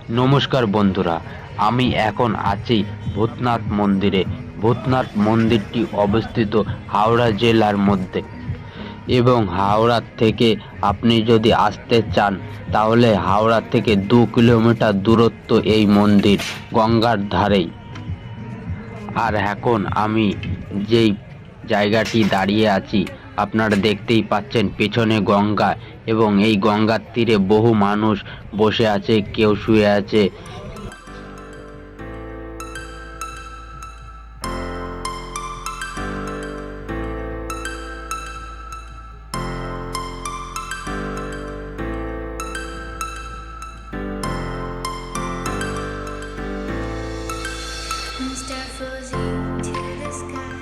নমস্কার বন্ধুরা, আমি এখন আছি ভূতনাথ মন্দিরে। ভূতনাথ মন্দিরটি অবস্থিত হাওড়া জেলার মধ্যে, এবং হাওড়া থেকে আপনি যদি আসতে চান তাহলে হাওড়া থেকে 2 কিলোমিটার দূরত্ব এই মন্দির, গঙ্গার ধারেই। আর এখন আমি যেই জায়গাটি দাঁড়িয়ে আছি, আপনারা দেখতেই পাচ্ছেন পেছনে গঙ্গা, এবং এই গঙ্গার তীরে বহু মানুষ বসে আছে, কেউ শুয়ে আছে। Star floating to the sky.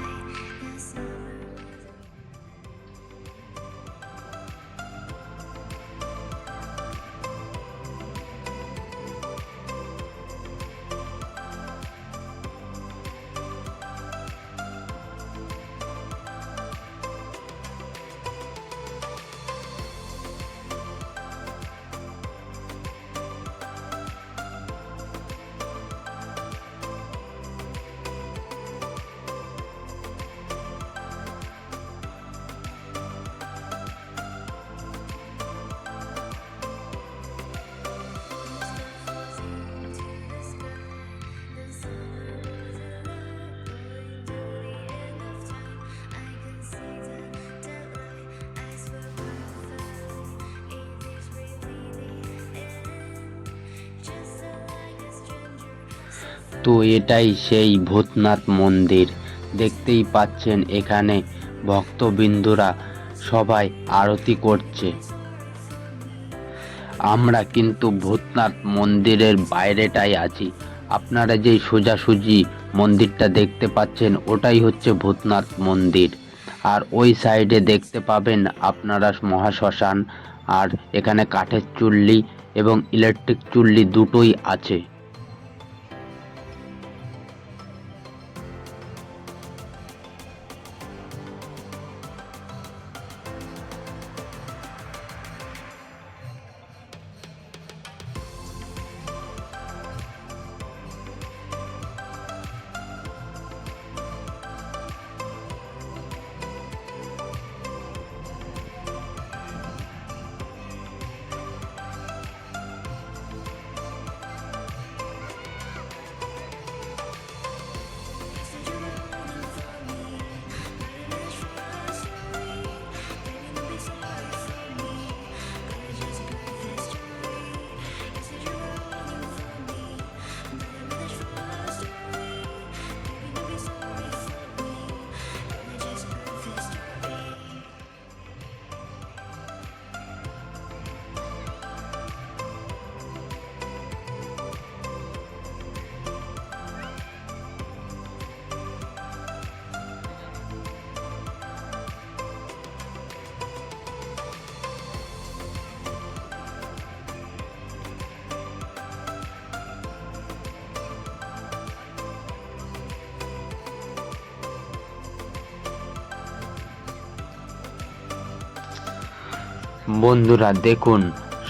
The summer তো এটাই সেই ভূতনাথ মন্দির। দেখতেই পাচ্ছেন এখানে ভক্তবৃন্দরা সবাই আরতি করছে। আমরা কিন্তু ভূতনাথ মন্দিরের বাইরেটাই আছি। আপনারা যেই সোজাসুজি মন্দিরটা দেখতে পাচ্ছেন ওটাই হচ্ছে ভূতনাথ মন্দির। আর ওই সাইডে দেখতে পাবেন আপনারা মহাশ্মশান, আর এখানে কাঠের চুল্লি এবং ইলেকট্রিক চুল্লি দুটোই আছে। বন্ধুরা দেখুন,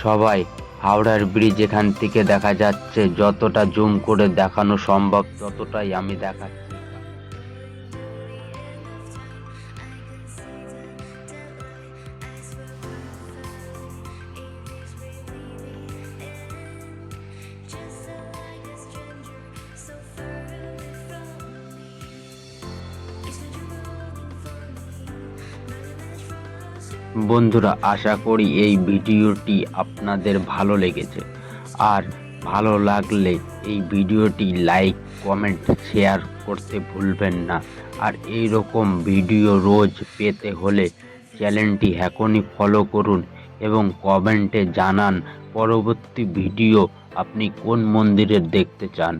সবাই হাওড়ার ব্রিজ এখান থেকে দেখা যাচ্ছে। যতটা জুম করে দেখানো সম্ভব ততটাই আমি দেখাচ্ছি। বন্ধুরা, আশা করি এই ভিডিওটি আপনাদের ভালো লেগেছে। আর ভালো লাগলে এই ভিডিওটি লাইক, কমেন্ট, শেয়ার করতে ভুলবেন না। আর এই রকম ভিডিও রোজ পেতে হলে চ্যানেলটি এখনই ফলো করুন, এবং কমেন্টে জানান পরবর্তী ভিডিও আপনি কোন মন্দিরের দেখতে চান।